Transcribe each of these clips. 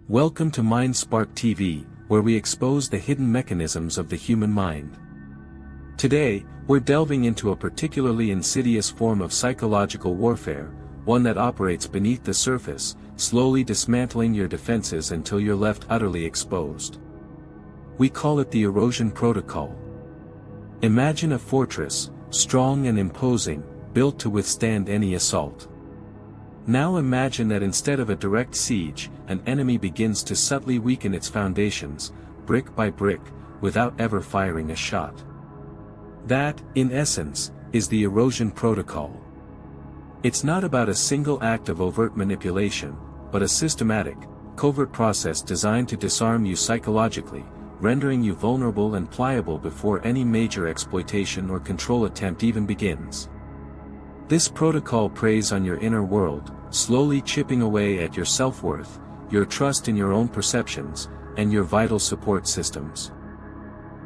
Welcome to MindSpark TV, where we expose the hidden mechanisms of the human mind. Today, we're delving into a particularly insidious form of psychological warfare, one that operates beneath the surface, slowly dismantling your defenses until you're left utterly exposed. We call it the Erosion Protocol. Imagine a fortress, strong and imposing, built to withstand any assault. Now imagine that instead of a direct siege, an enemy begins to subtly weaken its foundations, brick by brick, without ever firing a shot. That, in essence, is the Erosion Protocol. It's not about a single act of overt manipulation, but a systematic, covert process designed to disarm you psychologically, rendering you vulnerable and pliable before any major exploitation or control attempt even begins. This protocol preys on your inner world, slowly chipping away at your self-worth, your trust in your own perceptions, and your vital support systems.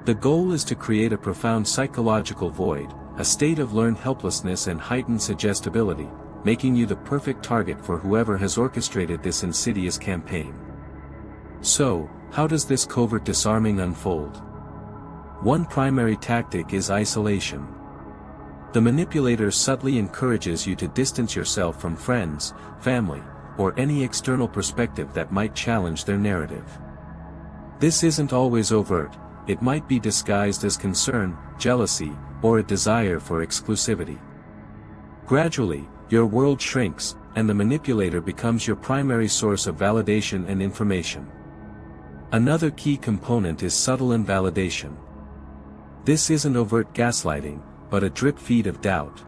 The goal is to create a profound psychological void, a state of learned helplessness and heightened suggestibility, making you the perfect target for whoever has orchestrated this insidious campaign. So, how does this covert disarming unfold? One primary tactic is isolation. The manipulator subtly encourages you to distance yourself from friends, family, or any external perspective that might challenge their narrative. This isn't always overt, it might be disguised as concern, jealousy, or a desire for exclusivity. Gradually, your world shrinks, and the manipulator becomes your primary source of validation and information. Another key component is subtle invalidation. This isn't overt gaslighting, but a drip feed of doubt.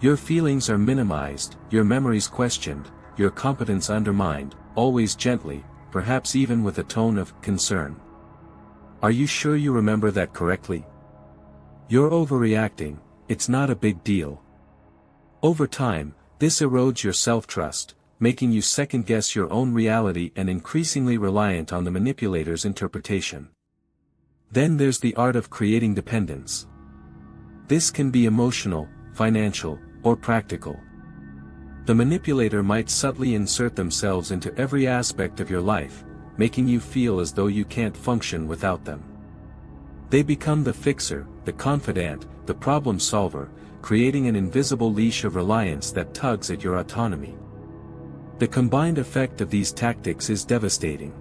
Your feelings are minimized, your memories questioned, your competence undermined, always gently, perhaps even with a tone of concern. Are you sure you remember that correctly? You're overreacting, it's not a big deal. Over time, this erodes your self-trust, making you second-guess your own reality and increasingly reliant on the manipulator's interpretation. Then there's the art of creating dependence. This can be emotional, financial, or practical. The manipulator might subtly insert themselves into every aspect of your life, making you feel as though you can't function without them. They become the fixer, the confidant, the problem solver, creating an invisible leash of reliance that tugs at your autonomy. The combined effect of these tactics is devastating.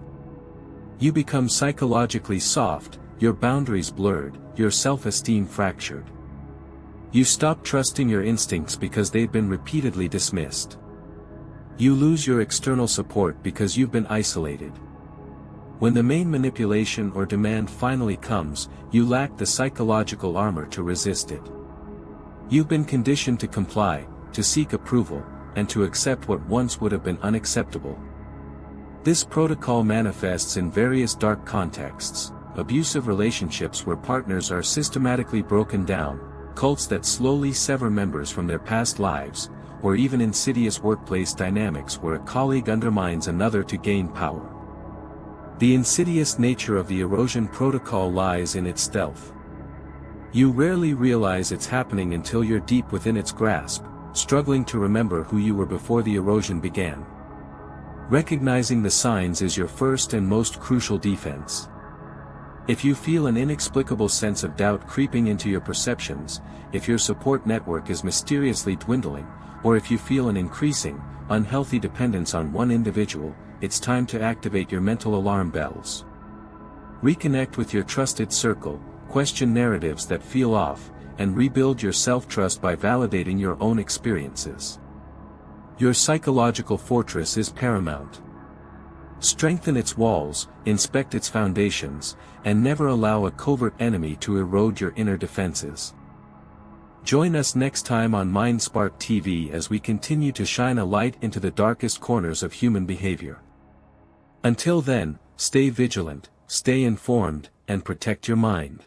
You become psychologically soft, your boundaries blurred, your self-esteem fractured. You stop trusting your instincts because they've been repeatedly dismissed. You lose your external support because you've been isolated. When the main manipulation or demand finally comes, you lack the psychological armor to resist it. You've been conditioned to comply, to seek approval, and to accept what once would have been unacceptable. This protocol manifests in various dark contexts: abusive relationships where partners are systematically broken down, cults that slowly sever members from their past lives, or even insidious workplace dynamics where a colleague undermines another to gain power. The insidious nature of the Erosion Protocol lies in its stealth. You rarely realize it's happening until you're deep within its grasp, struggling to remember who you were before the erosion began. Recognizing the signs is your first and most crucial defense. If you feel an inexplicable sense of doubt creeping into your perceptions, if your support network is mysteriously dwindling, or if you feel an increasing, unhealthy dependence on one individual, it's time to activate your mental alarm bells. Reconnect with your trusted circle, question narratives that feel off, and rebuild your self-trust by validating your own experiences. Your psychological fortress is paramount. Strengthen its walls, inspect its foundations, and never allow a covert enemy to erode your inner defenses. Join us next time on MindSpark TV as we continue to shine a light into the darkest corners of human behavior. Until then, stay vigilant, stay informed, and protect your mind.